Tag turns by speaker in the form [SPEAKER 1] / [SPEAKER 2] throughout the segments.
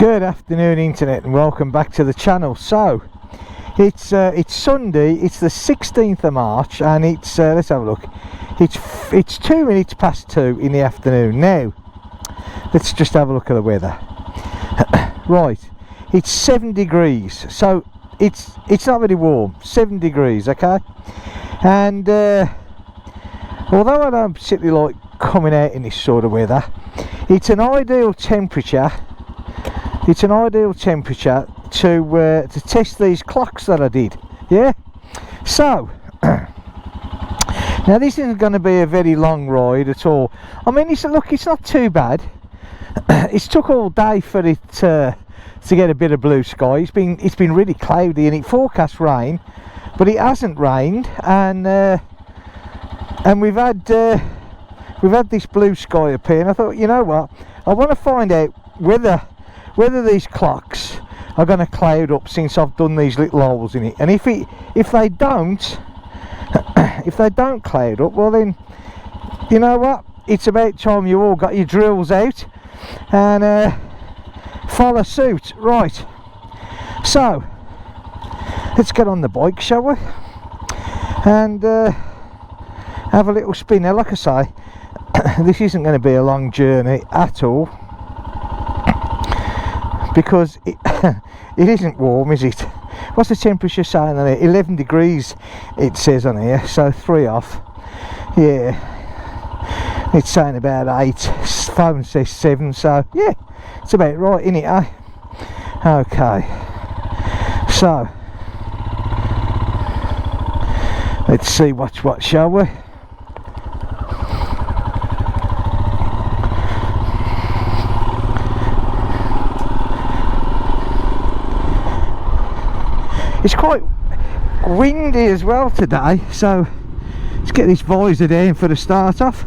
[SPEAKER 1] Good afternoon internet and welcome back to the channel. So it's Sunday, it's the 16th of March and it's let's have a look, it's 2 minutes past 2 in the afternoon. Now let's just have a look at the weather. Right, it's 7 degrees, so it's not very warm, 7 degrees, okay? And although I don't particularly like coming out in this sort of weather, it's an ideal temperature. It's an ideal temperature to test these clocks that I did. Yeah. So now this isn't going to be a very long ride at all. I mean, it's not too bad. It's took all day for it to get a bit of blue sky. It's been really cloudy and it forecast rain, but it hasn't rained, and we've had this blue sky appear. And I thought, you know what, I want to find out whether these clocks are going to cloud up since I've done these little holes in it. And if they don't cloud up, well then, you know what, it's about time you all got your drills out and follow suit. Right, so let's get on the bike, shall we, and have a little spin. Now, like I say, this isn't going to be a long journey at all, because it isn't warm, is it? What's the temperature saying on it? 11 degrees it says on here, so 3 off. Yeah, it's saying about 8. Phone says 7, so yeah, it's about right, isn't it, eh? Okay, so let's see what's what, shall we? It's quite windy as well today, so let's get this visor down for the start off.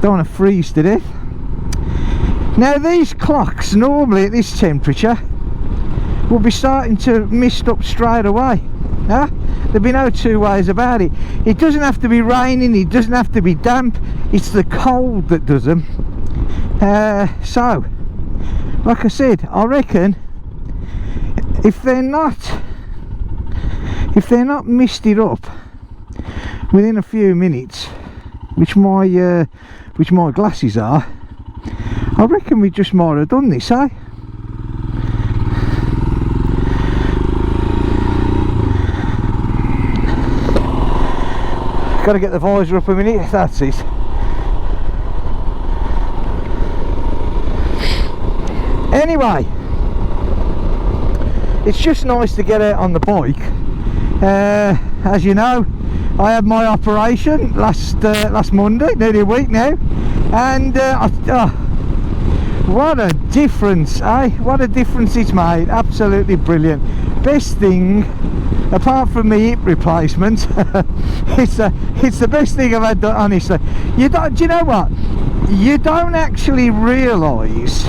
[SPEAKER 1] Don't want to freeze to death. Now these clocks normally at this temperature will be starting to mist up straight away. Huh? There'll be no two ways about it. It doesn't have to be raining, it doesn't have to be damp, it's the cold that does them. So like I said, I reckon if they're not misted up within a few minutes, which my glasses are, I reckon we just might have done this, eh? Got to get the visor up a minute. That's it. Anyway, it's just nice to get out on the bike. As you know, I had my operation last Monday, nearly a week now, and what a difference, eh? What a difference it's made. Absolutely brilliant. Best thing, apart from my hip replacement, it's the best thing I've had done, honestly. Do you know what? You don't actually realise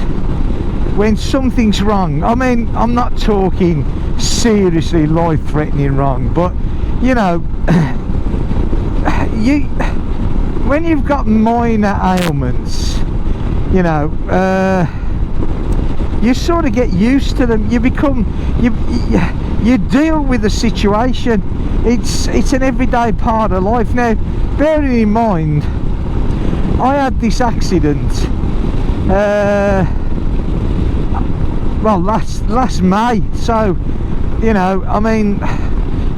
[SPEAKER 1] when something's wrong. I mean, I'm not talking seriously life-threatening wrong, but you know, when you've got minor ailments, you know, you sort of get used to them. You deal with the situation. It's an everyday part of life. Now, bearing in mind, I had this accident well last May, so you know, I mean,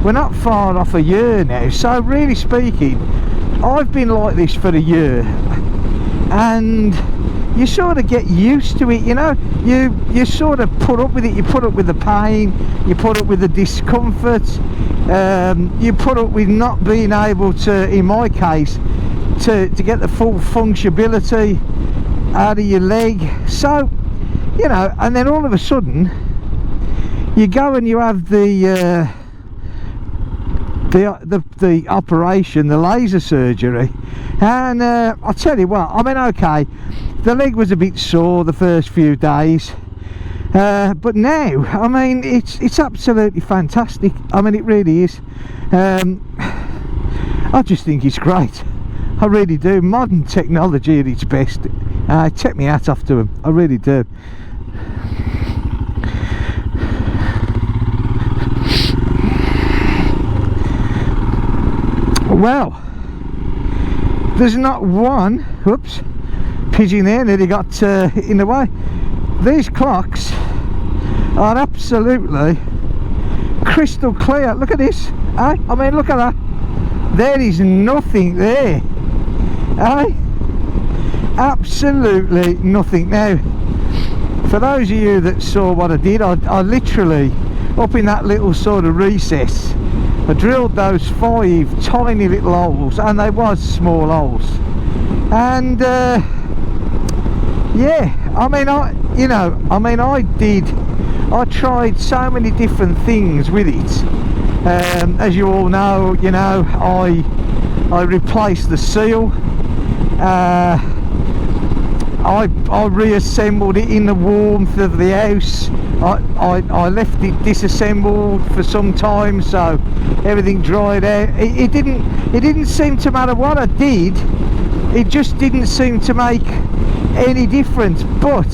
[SPEAKER 1] we're not far off a year now, so really speaking, I've been like this for a year, and you sort of get used to it, you know. You sort of put up with it. You put up with the pain, you put up with the discomfort, you put up with not being able to, in my case, to get the full functionality out of your leg. So you know, and then all of a sudden you go and you have the operation, the laser surgery, and I'll tell you what, I mean, okay, the leg was a bit sore the first few days, but now, I mean, it's absolutely fantastic. I mean, it really is. I just think it's great. I really do. Modern technology at its best. I take my hat off to them, I really do. Well, there's not one, whoops, pigeon there nearly got in the way. These clocks are absolutely crystal clear. Look at this, eh? I mean, look at that. There is nothing there, eh? Absolutely nothing. Now, for those of you that saw what I did, I literally, up in that little sort of recess, I drilled those 5 tiny little holes, and they was small holes. And yeah, I mean, I tried so many different things with it. As you all know, I replaced the seal. I reassembled it in the warmth of the house. I left it disassembled for some time, so everything dried out. It didn't seem to matter what I did. It just didn't seem to make any difference. But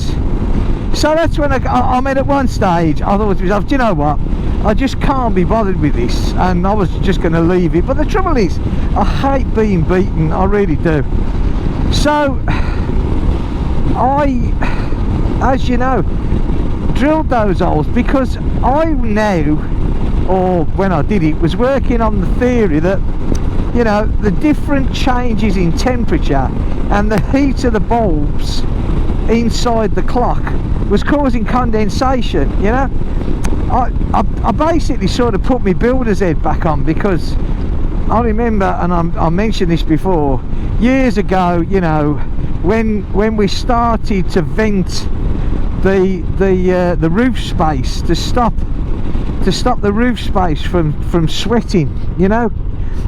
[SPEAKER 1] so that's when I mean, at one stage I thought to myself, do you know what, I just can't be bothered with this, and I was just going to leave it. But the trouble is, I hate being beaten, I really do. So I, as you know, drilled those holes because I now, or when I did it, was working on the theory that, you know, the different changes in temperature and the heat of the bulbs inside the clock was causing condensation. You know, I basically sort of put my builder's head back on, because I remember, and I mentioned this before, years ago, you know, when we started to vent the roof space to stop the roof space from sweating, you know,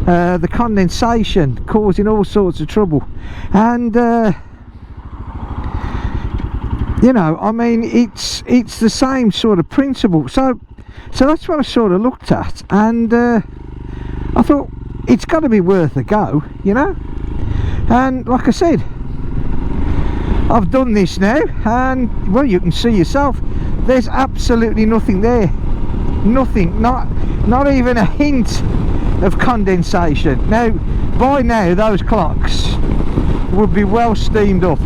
[SPEAKER 1] the condensation causing all sorts of trouble. And you know, I mean, it's the same sort of principle. So that's what I sort of looked at, and I thought it's got to be worth a go, you know. And like I said, I've done this now, and well, you can see yourself, there's absolutely nothing there. Nothing, not even a hint of condensation. Now, by now, those clocks would be well steamed up.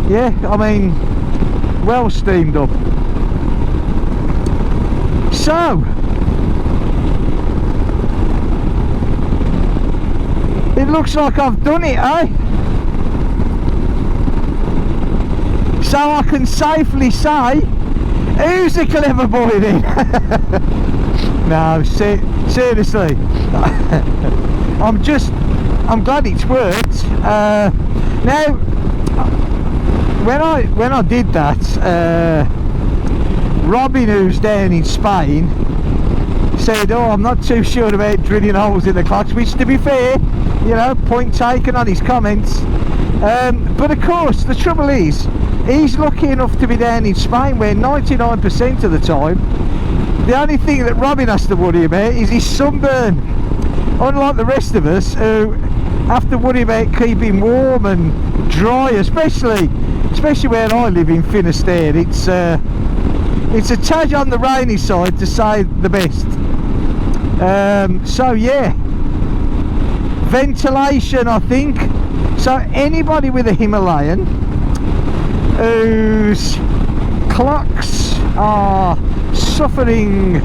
[SPEAKER 1] Yeah, I mean, well steamed up. So it looks like I've done it, eh? So I can safely say, who's the clever boy then? No, seriously. I'm glad it's worked. Now, when I did that, Robin, who's down in Spain, said, oh, I'm not too sure about drilling holes in the clocks, which, to be fair, you know, point taken on his comments. But of course, the trouble is, he's lucky enough to be down in Spain, where 99% of the time, the only thing that Robin has to worry about is his sunburn. Unlike the rest of us, who have to worry about keeping warm and dry, especially where I live in Finisterre. It's a tad on the rainy side, to say the best. So yeah, ventilation, I think. So anybody with a Himalayan whose clocks are suffering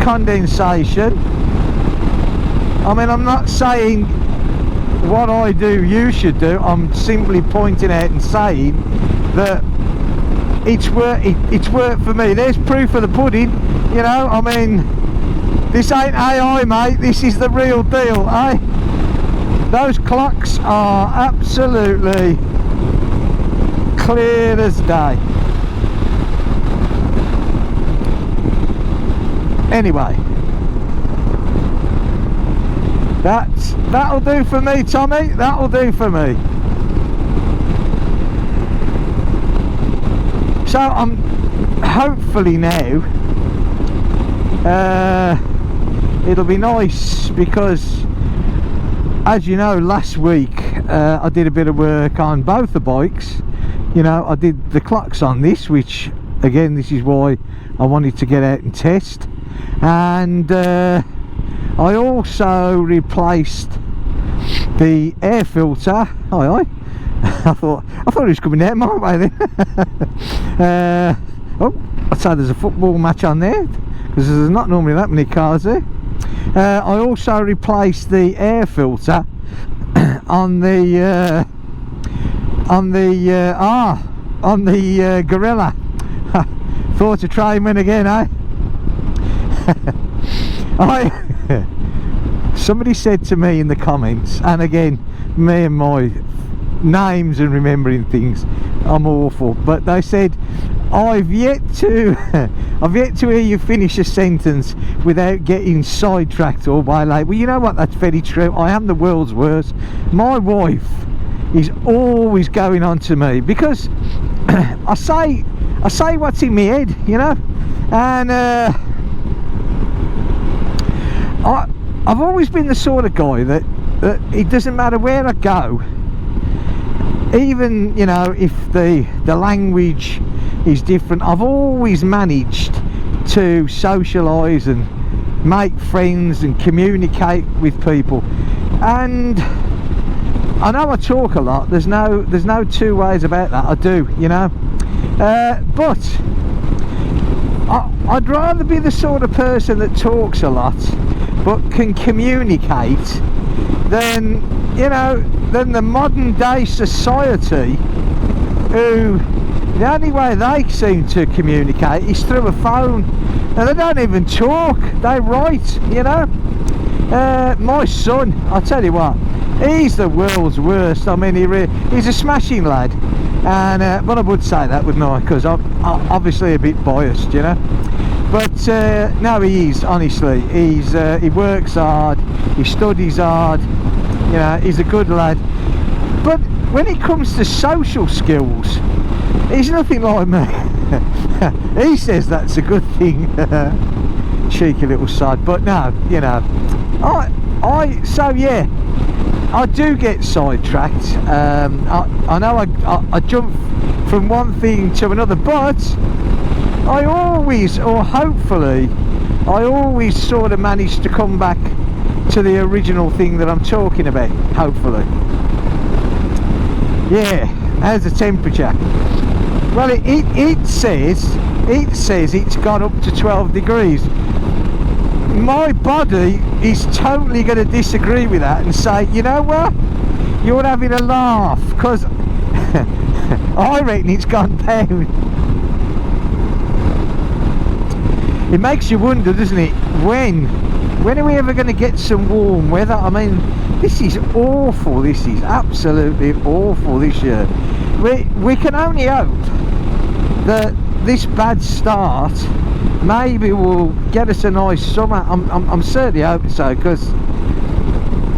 [SPEAKER 1] condensation, I mean, I'm not saying what I do you should do, I'm simply pointing out and saying that it's worked for me. There's proof of the pudding, you know. I mean, this ain't AI, mate, this is the real deal, eh? Those clocks are absolutely clear as day. Anyway, that'll do for me, Tommy. That'll do for me. So I'm hopefully now it'll be nice, because as you know, last week I did a bit of work on both the bikes. You know, I did the clocks on this, which again, this is why I wanted to get out and test. And I also replaced the air filter. Aye. I thought he was coming down my way then. Oh, I'd say there's a football match on there, because there's not normally that many cars there. I also replaced the air filter on the Gorilla. Thought to try him in again, eh? Somebody said to me in the comments, and again, me and my names and remembering things, I'm awful, but they said, I've yet to hear you finish a sentence without getting sidetracked or waylaid. Well, you know what, that's very true. I am the world's worst. My wife is always going on to me, because I say what's in my head, you know, and I've always been the sort of guy that it doesn't matter where I go, even, you know, if the language is different, I've always managed to socialise and make friends and communicate with people. And I know I talk a lot, there's no two ways about that, I do, you know, but I'd rather be the sort of person that talks a lot but can communicate than, you know, than the modern day society who the only way they seem to communicate is through a phone, and they don't even talk, they write, you know. My son, I'll tell you what, he's the world's worst. I mean, he's a smashing lad, and but I would say that, wouldn't I, because I'm obviously a bit biased, you know. But no, he is, honestly, he works hard, he studies hard, you know, he's a good lad. But when it comes to social skills, he's nothing like me. He says that's a good thing. Cheeky little sod. But no, you know, so yeah, I do get sidetracked. I know I jump from one thing to another, but I always, or hopefully I always sort of manage to come back to the original thing that I'm talking about, hopefully. Yeah, how's the temperature? Well, it says it's gone up to 12 degrees. My body is totally going to disagree with that and say, you know what, you're having a laugh, because I reckon it's gone down. It makes you wonder, doesn't it, when are we ever going to get some warm weather? I mean, this is awful, this is absolutely awful this year. We can only hope that this bad start maybe will get us a nice summer. I'm certainly hoping so, because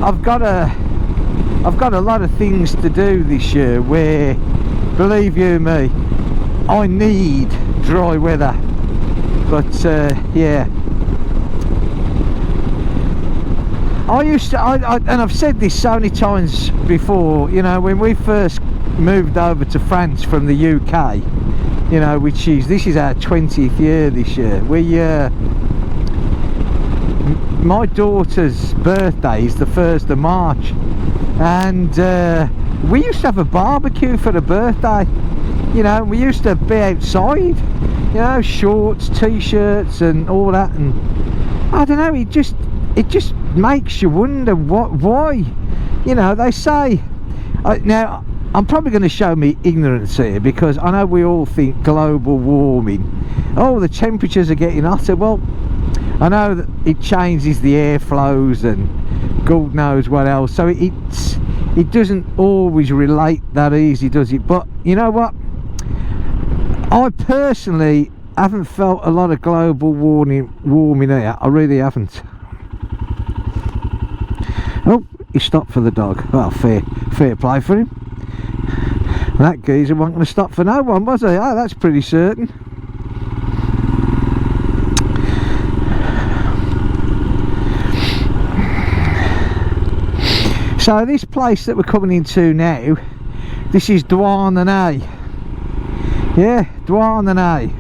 [SPEAKER 1] I've got a lot of things to do this year where, believe you me, I need dry weather. But yeah, I used to, and I've said this so many times before, you know, when we first moved over to France from the UK, you know, this is our 20th year this year. My daughter's birthday is the 1st of March, and we used to have a barbecue for the birthday, you know. We used to be outside, you know, shorts, t-shirts and all that, and I don't know, it just makes you wonder why, you know. They say, now I'm probably going to show me ignorance here, because I know we all think global warming, oh, the temperatures are getting hotter. Well, I know that it changes the airflows and God knows what else, so it doesn't always relate that easy, does it? But you know what, I personally haven't felt a lot of global warming here. I really haven't. Oh, he stopped for the dog. Well, fair play for him. That geezer wasn't going to stop for no one, was he? Oh, that's pretty certain. So this place that we're coming into now, this is Douarnenez. Yeah, Douarnenez.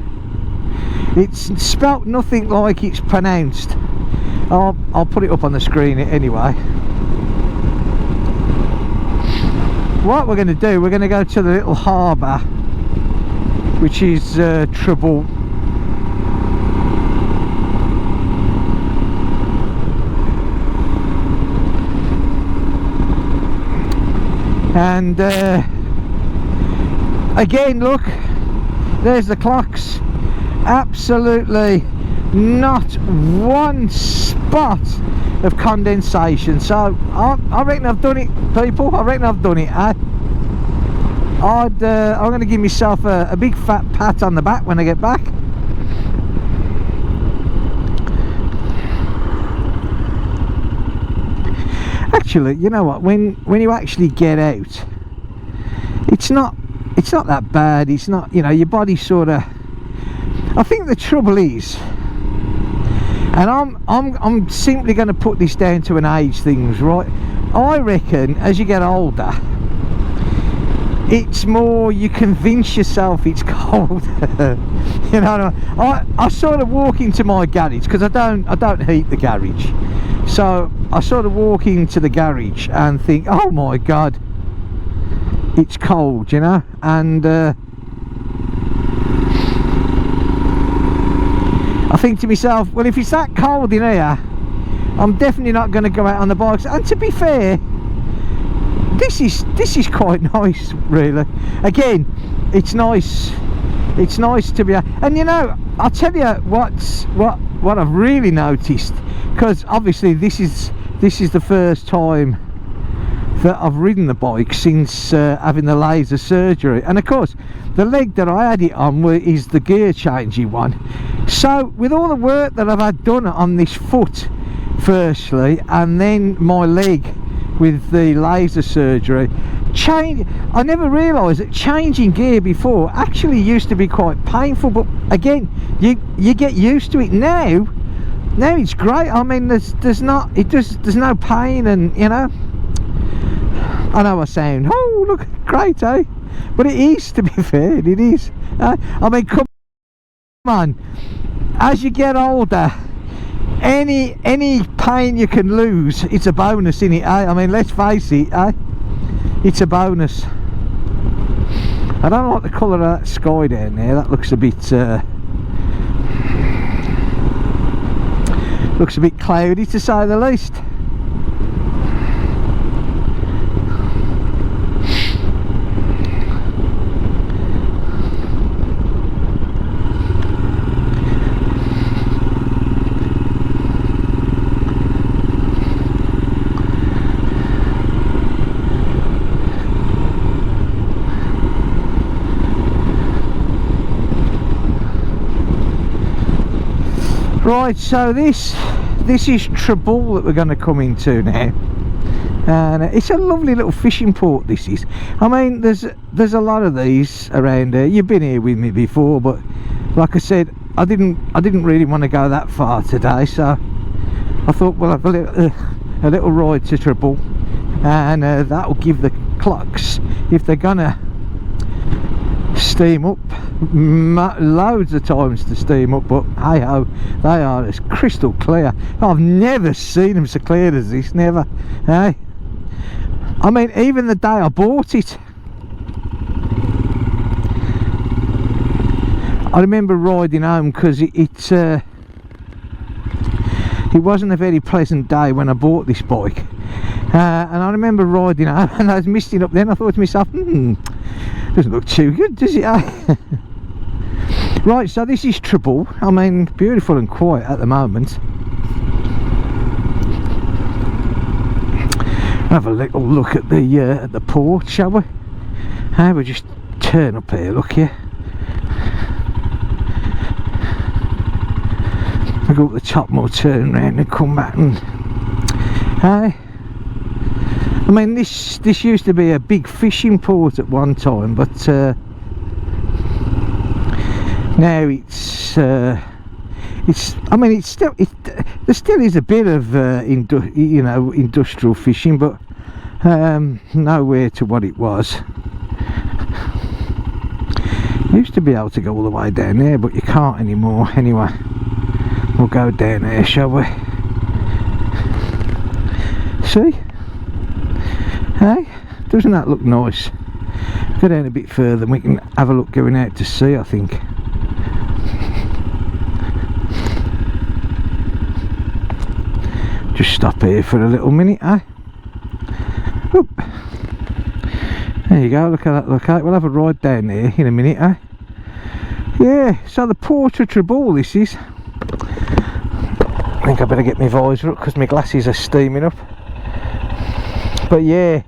[SPEAKER 1] It's spelt nothing like it's pronounced. I'll put it up on the screen anyway. what we're going to do, we're going to go to the little harbour, which is Trouble. And again, look, there's the clocks. Absolutely not one spot of condensation. So I reckon I've done it, people. I reckon I've done it. I'm going to give myself a big fat pat on the back when I get back. Actually, you know what, when you actually get out, it's not that bad. It's not, you know, your body sort of, I think the trouble is, and I'm simply going to put this down to an age things, right? I reckon as you get older, it's more you convince yourself it's cold. You know, I sort of walk into my garage, because I don't heat the garage, so I sort of walk into the garage and think, oh my god, it's cold, you know. And I think to myself, well, if it's that cold in here, I'm definitely not going to go out on the bikes. And to be fair, this is quite nice, really. Again, it's nice to be, and you know, I'll tell you what I've really noticed, because obviously this is the first time that I've ridden the bike since having the laser surgery, and of course the leg that I had it on is the gear changing one. So with all the work that I've had done on this foot firstly, and then my leg with the laser surgery, I never realised that changing gear before actually used to be quite painful, but again, you get used to it now. Now it's great. I mean, there's no pain, and you know, I know I sound, oh look, great, eh? But it is, to be fair, it is. I mean, come on, as you get older, any pain you can lose, it's a bonus, isn't it, eh? I mean, let's face it, eh? It's a bonus. I don't like the colour of that sky down there. That looks a bit cloudy, to say the least. Right, so this is Trouble that we're going to come into now, and it's a lovely little fishing port. This is, I mean, there's a lot of these around here. You've been here with me before, but like I said, I didn't really want to go that far today, so I thought we'll have a little ride to Trouble, and that will give the clocks, if they're gonna steam up, loads of times to steam up, but hey ho, they are as crystal clear. I've never seen them so clear as this, never. Hey, I mean, even the day I bought it, I remember riding home, because it wasn't a very pleasant day when I bought this bike, and I remember riding home and I was misting up then. I thought to myself, doesn't look too good, does it? Right, so this is Trouble. I mean, beautiful and quiet at the moment. Have a little look at the port, shall we? Hey, we'll just turn up here, look here. I'll go up the top more, turn round and come back, and hey, I mean, this used to be a big fishing port at one time, but now it's I mean, it's still, there still is a bit of you know, industrial fishing, but nowhere to what it was. Used to be able to go all the way down there, but you can't anymore. Anyway, we'll go down there, shall we? See? Hey, Doesn't that look nice? Go down a bit further and we can have a look going out to sea, I think. Just stop here for a little minute, eh? Oop. There you go, look at that, look at it. We'll have a ride down there in a minute, eh? Yeah, so the Port of Treball this is. I think I better get my visor up because my glasses are steaming up. But yeah,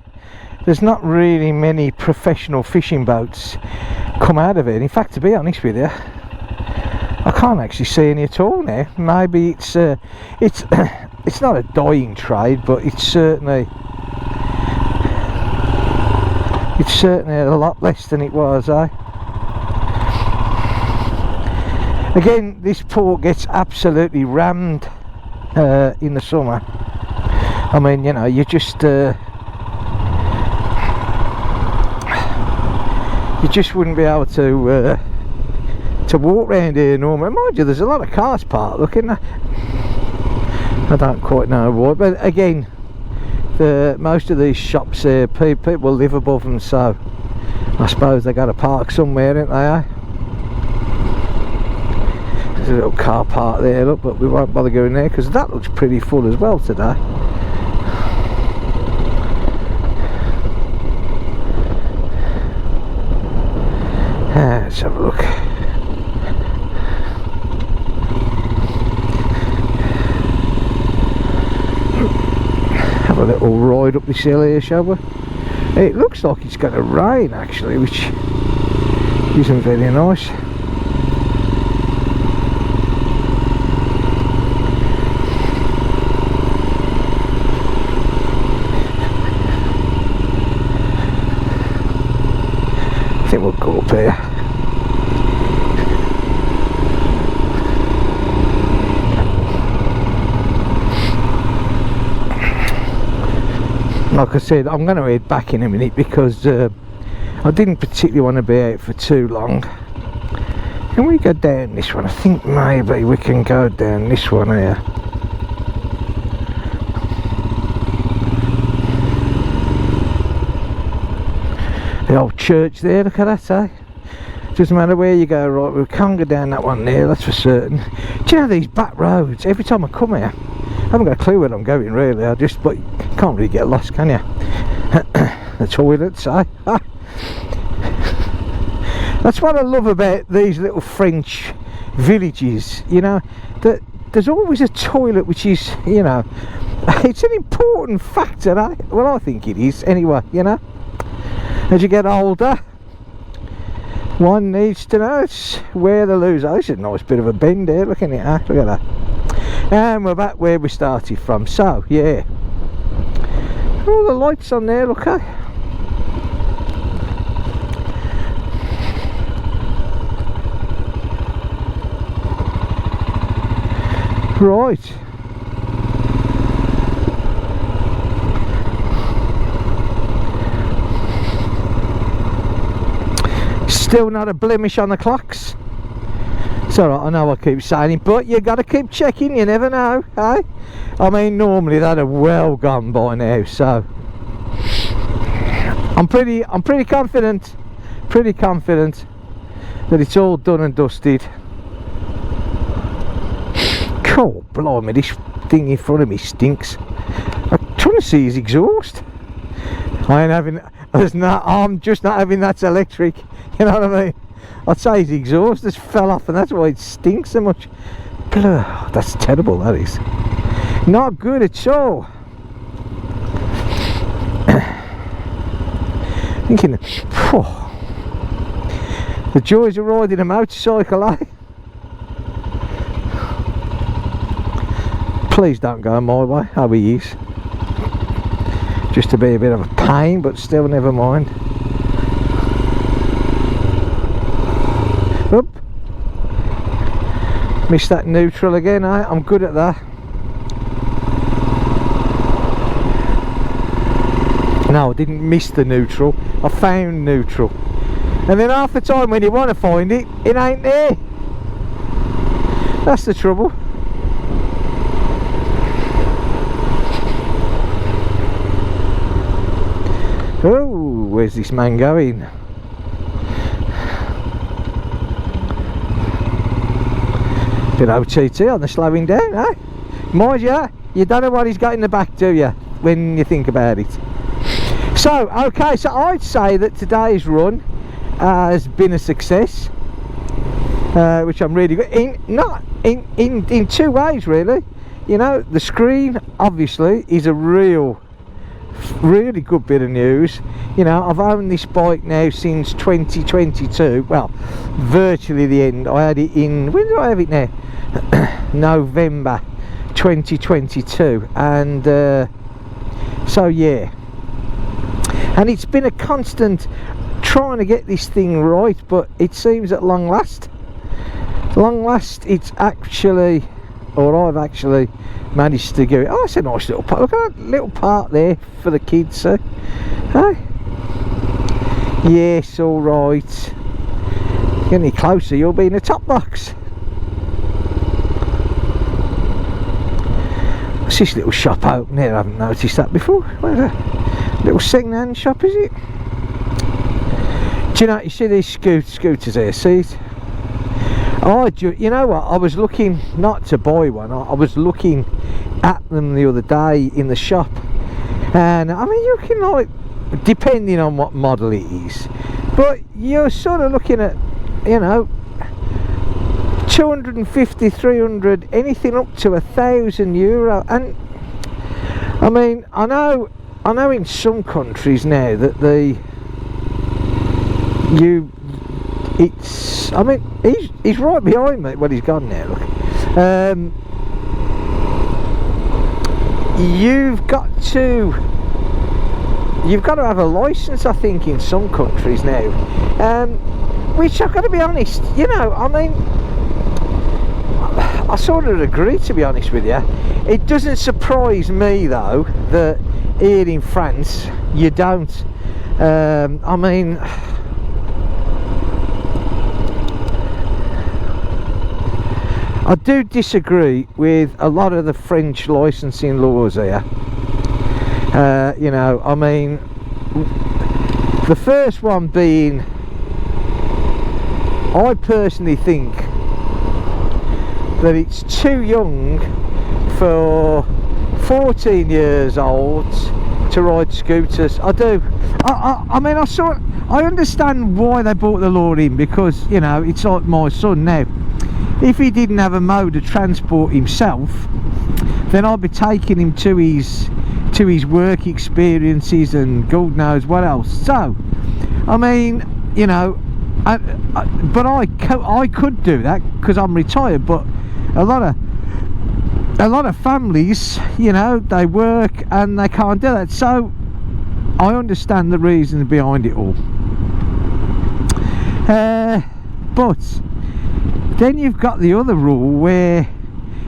[SPEAKER 1] there's not really many professional fishing boats come out of it. In fact, to be honest with you, I can't actually see any at all now. Maybe it's it's not a dying trade, but it's certainly a lot less than it was, eh? Again, this port gets absolutely rammed in the summer. I mean, you know, you just wouldn't be able to walk around here normally. Mind you, there's a lot of cars parked, look, isn't there? I don't quite know why, but again, most of these shops here, people live above them, so I suppose they got to park somewhere, ain't they, eh? There's a little car park there, look, but we won't bother going there because that looks pretty full as well today. Let's have a look. Have a little ride up this hill here, shall we? It looks like it's going to rain actually, which isn't very nice. I think we'll go up here. Like I said, I'm going to head back in a minute because I didn't particularly want to be out for too long. Can we go down this one? I think maybe we can go down this one here. The old church there, look at that, eh? Doesn't matter where you go, right, we can't go down that one there, that's for certain. Do you know these back roads, every time I come here, I haven't got a clue where I'm going really, but you can't really get lost, can you? The toilets, eh? That's what I love about these little French villages, you know, that there's always a toilet which is, you know, it's an important factor, eh? Well, I think it is, anyway, you know. As you get older, one needs to know where the loos are. This is a nice bit of a bend here, look at it, eh? Look at that. And we're back where we started from, so yeah. All the lights on there, look, eh? Right. Still not a blemish on the clocks. It's alright, I know I keep saying it, but you got to keep checking, you never know, eh? I mean, normally that'd have well gone by now, so I'm pretty confident that it's all done and dusted. Cool, blimey, this thing in front of me stinks. I'm trying to see his exhaust. I'm just not having that electric. You know what I mean? I'd say his exhaust just fell off and that's why it stinks so much. Blah, that's terrible, that is. Not good at all. Thinking, the joys of riding a motorcycle, eh? Please don't go my way. Oh, he is. Just to be a bit of a pain, but still never mind. Oop. Missed that neutral again, eh? I'm good at that. No, I didn't miss the neutral. I found neutral. And then half the time when you want to find it, it ain't there. That's the trouble. Oh, where's this man going? Bit OTT on the slowing down, eh? Mind you don't know what he's got in the back, do you, when you think about it? So, okay, so I'd say that today's run has been a success, which I'm really good in two ways, really. You know, the screen obviously is a really good bit of news. You know, I've owned this bike now since 2022. Well, virtually the end. I had it in, when did I have it now? November 2022, and so yeah, and it's been a constant trying to get this thing right, but it seems at long last it's actually, or I've actually managed to get it. Oh, it's a nice little park. Look at that little park there for the kids, so hey, yes, all right. Get any closer, you'll be in the top box. What's this little shop open there? I haven't noticed that before. Where's a little second-hand shop, is it? Do you know, you see these scooters here, see it? You know what, I was looking, not to buy one, I was looking at them the other day in the shop, and I mean, you can, like, depending on what model it is, but you're sort of looking at, you know, 250, 300, anything up to €1,000, and I mean, I know in some countries now that it's, I mean, he's right behind me. Well, he's gone now, look. You've got to have a license, I think, in some countries now, which I've got to be honest, you know, I mean, I sort of agree, to be honest with you. It doesn't surprise me though that here in France you don't. I mean, I do disagree with a lot of the French licensing laws here. You know, I mean, the first one being, I personally think that it's too young for 14 years old to ride scooters. I do. I mean, I understand why they brought the law in, because, you know, it's like my son now. If he didn't have a mode of transport himself, then I'd be taking him to his work experiences and God knows what else. So, I mean, you know, but I could do that because I'm retired. But a lot of families, you know, they work and they can't do that. So I understand the reasons behind it all. But then you've got the other rule where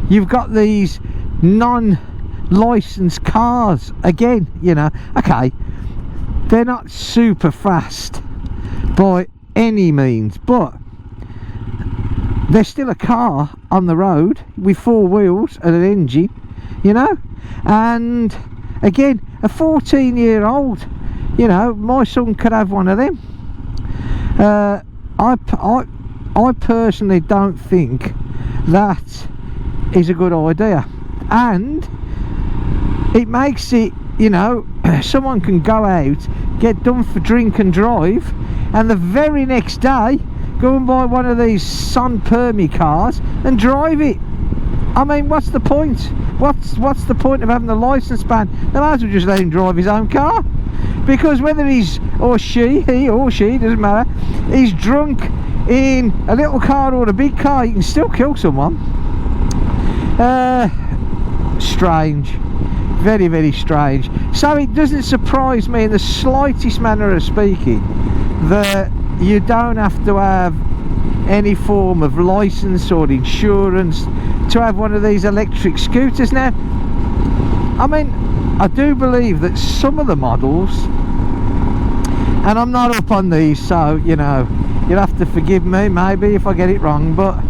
[SPEAKER 1] you've got these non-licensed cars again. You know, okay, they're not super fast by any means, but they're still a car on the road with four wheels and an engine, you know. And again, a 14-year-old, you know, my son could have one of them. I personally don't think that is a good idea, and it makes it, you know, someone can go out, get done for drink and drive, and the very next day go and buy one of these Son Permi cars and drive it. I mean, what's the point? What's the point of having the licence ban? They might as well just let him drive his own car, because whether he or she, doesn't matter, he's drunk in a little car or a big car, you can still kill someone. Strange, very, very strange. So it doesn't surprise me in the slightest manner of speaking that you don't have to have any form of license or insurance to have one of these electric scooters now. I mean, I do believe that some of the models, and I'm not up on these, so, you know, you'll have to forgive me maybe if I get it wrong, but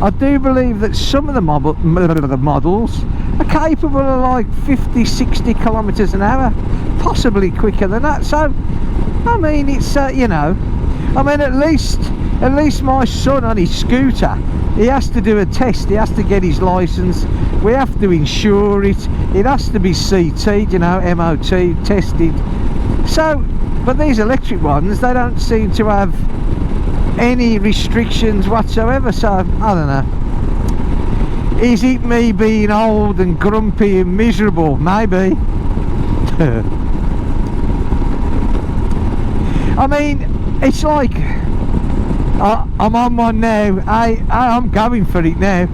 [SPEAKER 1] I do believe that some of the models are capable of like 50, 60 kilometres an hour, possibly quicker than that. So I mean, it's you know, I mean, at least my son on his scooter, he has to do a test, he has to get his licence, we have to insure it, it has to be CT'd, you know, MOT tested. So, but these electric ones, they don't seem to have any restrictions whatsoever. So I don't know, is it me being old and grumpy and miserable? Maybe. I mean, it's like I'm on one now. I'm going for it now.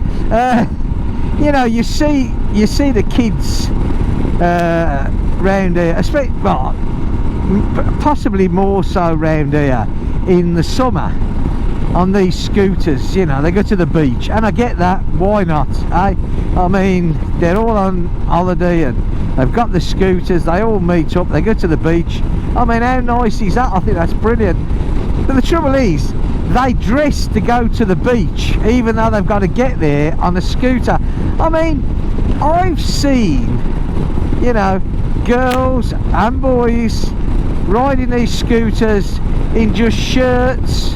[SPEAKER 1] You know, you see the kids round here, especially, well, possibly more so round here in the summer on these scooters. You know, they go to the beach, and I get that. Why not? I mean, they're all on holiday and they've got the scooters. They all meet up. They go to the beach. I mean, how nice is that? I think that's brilliant. But the trouble is, they dress to go to the beach, even though they've got to get there on a scooter. I mean, I've seen, you know, girls and boys riding these scooters in just shirts,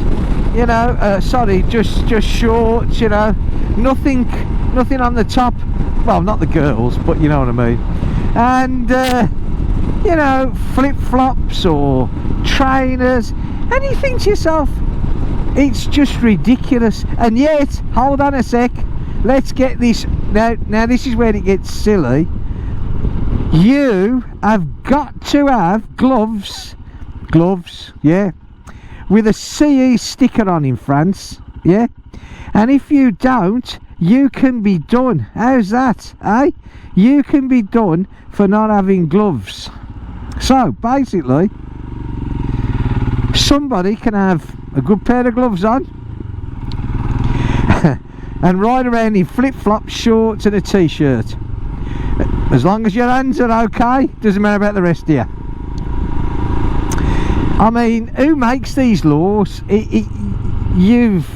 [SPEAKER 1] you know, sorry, just shorts, you know, nothing on the top. Well, not the girls, but you know what I mean. And you know, flip-flops or trainers, and you think to yourself, it's just ridiculous. And yet, hold on a sec, let's get this now this is where it gets silly. You have got to have gloves, yeah, with a CE sticker on in France, yeah, and if you don't, you can be done. How's that, eh? You can be done for not having gloves. So basically, somebody can have a good pair of gloves on and ride around in flip-flops, shorts and a t-shirt. As long as your hands are okay, doesn't matter about the rest of you. I mean, who makes these laws? You've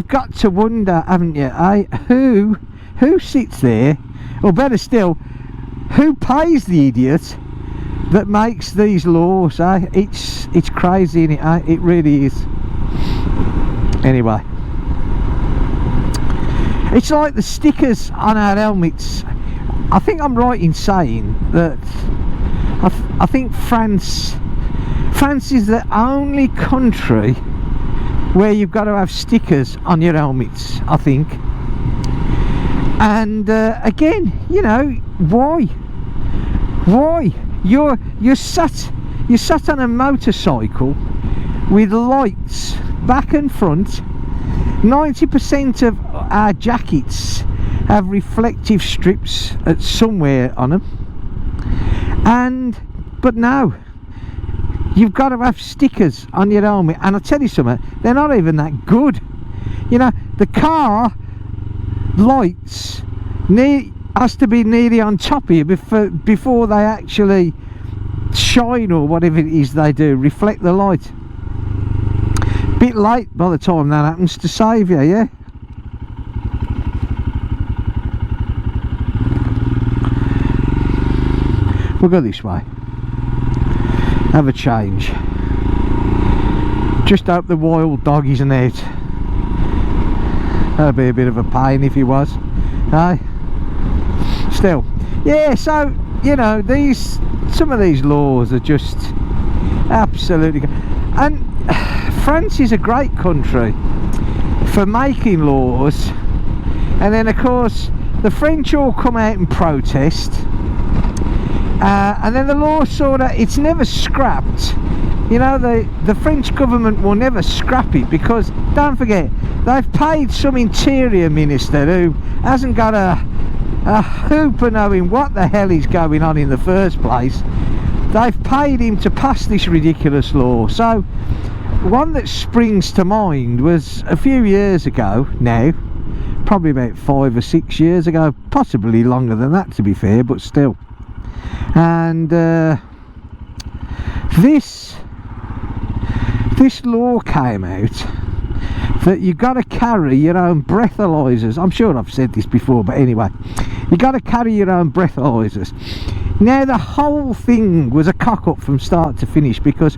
[SPEAKER 1] got to wonder, haven't you, eh? Who sits there, or better still, who pays the idiot that makes these laws, eh? It's crazy, isn't it, eh? It really is. Anyway, it's like the stickers on our helmets. I think I'm right in saying that I think France is the only country where you've got to have stickers on your helmets, I think. And again, you know, why you're sat on a motorcycle with lights back and front. 90% of our jackets have reflective strips at somewhere on them, but no, you've got to have stickers on your helmet. And I'll tell you something, they're not even that good. You know, the car lights has to be nearly on top of you before they actually shine, or whatever it is they do, reflect the light. Bit late by the time that happens to save you, yeah. We'll go this way, have a change. Just hope the wild dog isn't out. That'd be a bit of a pain if he was, eh? Still, yeah, so, you know, some of these laws are just absolutely, and France is a great country for making laws, and then of course the French all come out and protest, and then the law sort of, it's never scrapped. You know, the French government will never scrap it, because don't forget, they've paid some interior minister who hasn't got a hoop of knowing what the hell is going on in the first place. They've paid him to pass this ridiculous law. So one that springs to mind was a few years ago now, probably about 5 or 6 years ago, possibly longer than that to be fair, but still. And this law came out that you've got to carry your own breathalyzers. I'm sure I've said this before, but anyway, You got to carry your own breathalyzers. Now the whole thing was a cock up from start to finish, because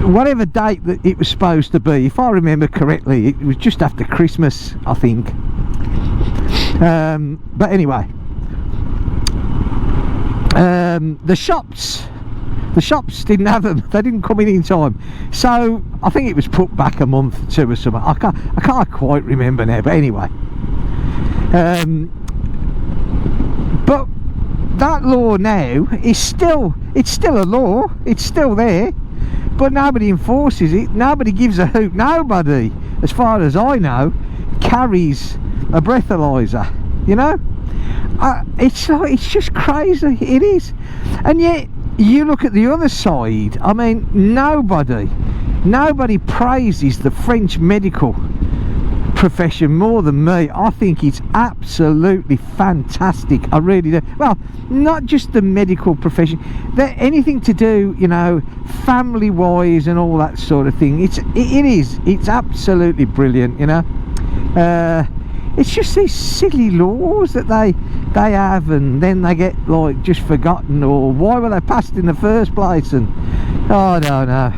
[SPEAKER 1] whatever date that it was supposed to be, if I remember correctly, it was just after Christmas, I think. But anyway, the shops didn't have them. They didn't come in time, so I think it was put back a month or two or something. I can't quite remember now, but anyway, but that law now is still a law. It's still there, but nobody enforces it. Nobody gives a hoot. Nobody, as far as I know, carries a breathalyzer, you know. It's just crazy. It is. And yet you look at the other side. I mean, nobody praises the French medical profession more than me. I think it's absolutely fantastic. I really do. Well, not just the medical profession, anything to do, you know, family wise and all that sort of thing. It's absolutely brilliant, you know. It's just these silly laws that they have, and then they get like just forgotten, or why were they passed in the first place? And I don't know.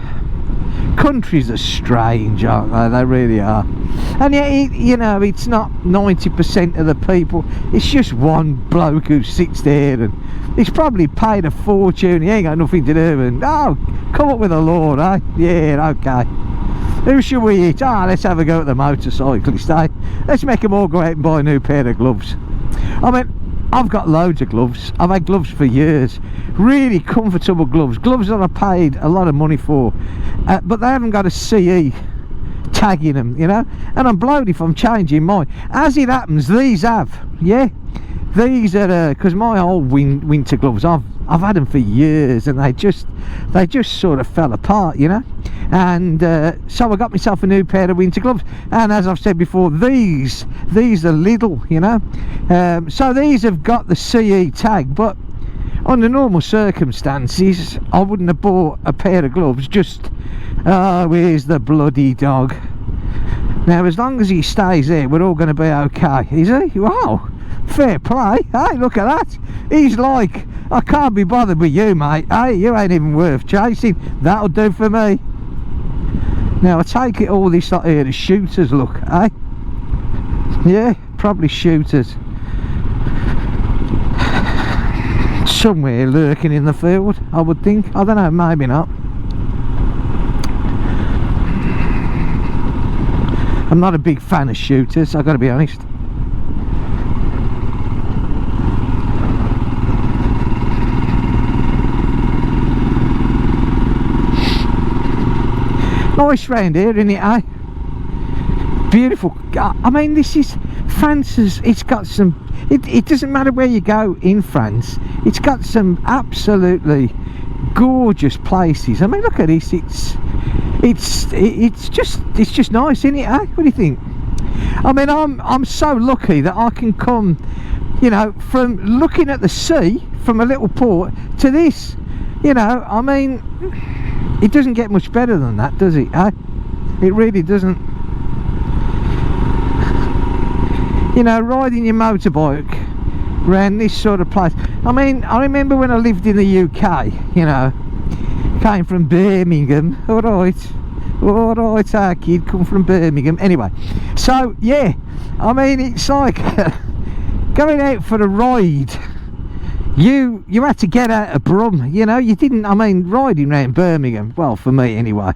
[SPEAKER 1] Countries are strange, aren't they? They really are. And yet, you know, it's not 90% of the people. It's just one bloke who sits there, and he's probably paid a fortune. He ain't got nothing to do, and come up with a law, eh? Yeah, okay. Who should we eat? Let's have a go at the motorcyclist, eh? Let's make them all go out and buy a new pair of gloves. I mean, I've got loads of gloves. I've had gloves for years. Really comfortable gloves. Gloves that I paid a lot of money for. But they haven't got a CE tag in them, you know. And I'm blowed if I'm changing mine. As it happens, these have. Yeah? These are, because my old winter gloves, I've had them for years, and they just sort of fell apart, you know. And so I got myself a new pair of winter gloves, and as I've said before, these are little, you know. So these have got the CE tag, but under normal circumstances I wouldn't have bought a pair of gloves. Just where's the bloody dog? Now, as long as he stays there, we're all going to be okay. Is he? Wow, fair play. Hey, look at that. He's like, I can't be bothered with you, mate. Hey, you ain't even worth chasing. That'll do for me. Now I take it all this lot here is shooters, look, eh? Yeah, probably shooters. Somewhere lurking in the field, I would think. I don't know, maybe not. I'm not a big fan of shooters, I've got to be honest. Nice round here, isn't it, eh? Beautiful. I mean, this is France's. It's got some. It doesn't matter where you go in France. It's got some absolutely gorgeous places. I mean, look at this. It's just nice, isn't it, eh? What do you think? I mean, I'm so lucky that I can come, you know, from looking at the sea from a little port to this. You know, I mean, it doesn't get much better than that, does it, eh? It really doesn't. You know, riding your motorbike around this sort of place. I mean, I remember when I lived in the UK, you know, came from Birmingham. Alright, our kid come from Birmingham. Anyway, so yeah, I mean, it's like going out for a ride. You had to get out of Brum, you know. You didn't. I mean, riding around Birmingham, well, for me anyway,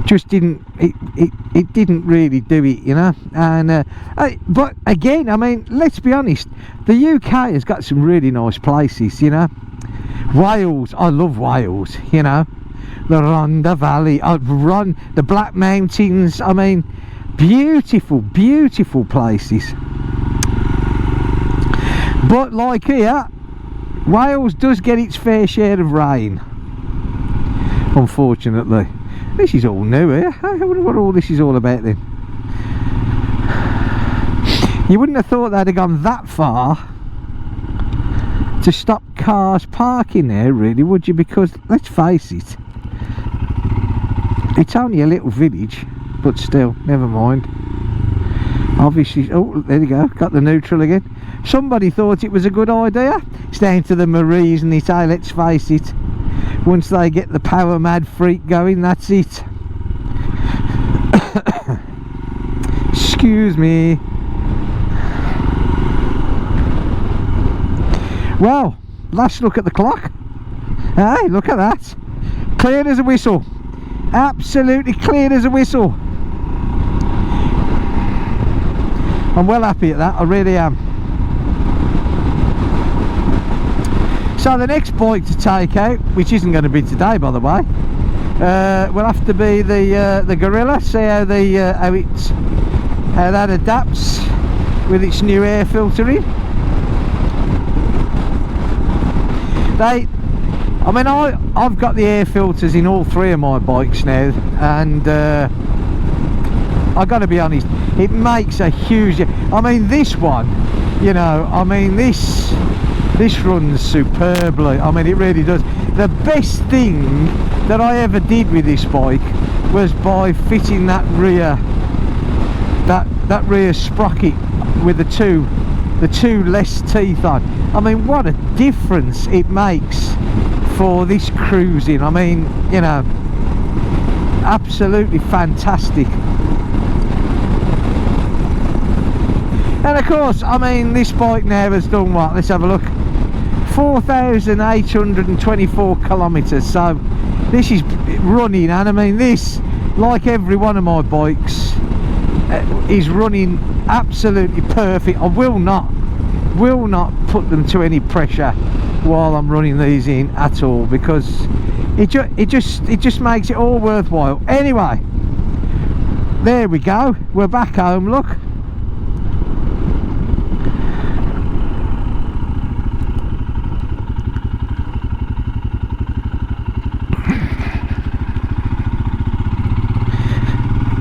[SPEAKER 1] just didn't. It didn't really do it, you know. And but again, I mean, let's be honest. The UK has got some really nice places, you know. Wales, I love Wales, you know. The Rhondda Valley, the Black Mountains. I mean, beautiful, beautiful places. But like here, Wales does get its fair share of rain, unfortunately. This is all new here. I wonder what all this is all about then. You wouldn't have thought they'd have gone that far to stop cars parking there, really, would you? Because let's face it, it's only a little village, but still, never mind. Obviously, oh, there you go, got the neutral again. Somebody thought it was a good idea. It's down to the Maries and it, hey, let's face it. Once they get the power mad freak going, that's it. Excuse me. Well, last look at the clock. Hey, look at that. Clear as a whistle. Absolutely clear as a whistle. I'm well happy at that, I really am. So the next bike to take out, which isn't going to be today by the way, will have to be the Gorilla. See how how that adapts with its new air filtering. I mean, I've got the air filters in all three of my bikes now, and I got to be honest, it makes a huge. I mean, this one, you know, I mean, this runs superbly. I mean, it really does. The best thing that I ever did with this bike was by fitting that rear sprocket with the two less teeth on. I mean, what a difference it makes for this cruising. I mean, you know, absolutely fantastic. And of course, I mean, this bike now has done what? Let's have a look. 4,824 kilometres. So this is running, and I mean, this, like every one of my bikes, is running absolutely perfect. I will not put them to any pressure while I'm running these in at all, because it just makes it all worthwhile. Anyway, there we go, we're back home. Look,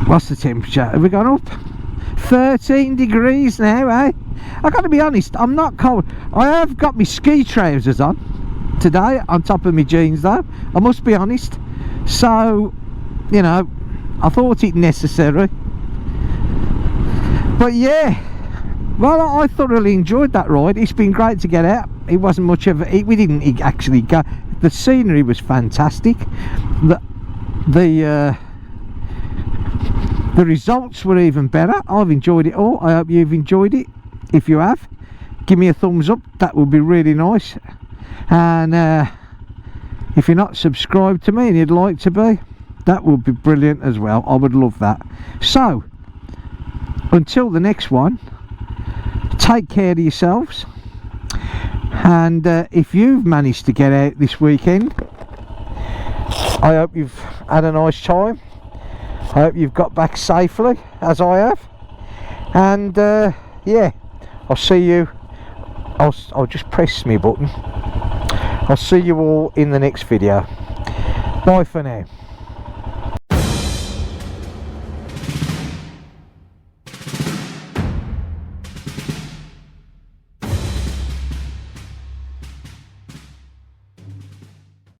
[SPEAKER 1] what's the temperature? Have we gone up? 13 degrees now, eh? I got to be honest, I'm not cold. I have got my ski trousers on today on top of my jeans though, I must be honest. So, you know, I thought it necessary. But yeah, well, I thoroughly enjoyed that ride. It's been great to get out. It wasn't much of it. We didn't actually go. The scenery was fantastic. The results were even better. I've enjoyed it all. I hope you've enjoyed it. If you have, give me a thumbs up, that would be really nice. And if you're not subscribed to me and you'd like to be, that would be brilliant as well. I would love that. So until the next one, take care of yourselves, and if you've managed to get out this weekend, I hope you've had a nice time. I hope you've got back safely, as I have. And yeah, I'll see you. I'll just press me button. I'll see you all in the next video. Bye for now.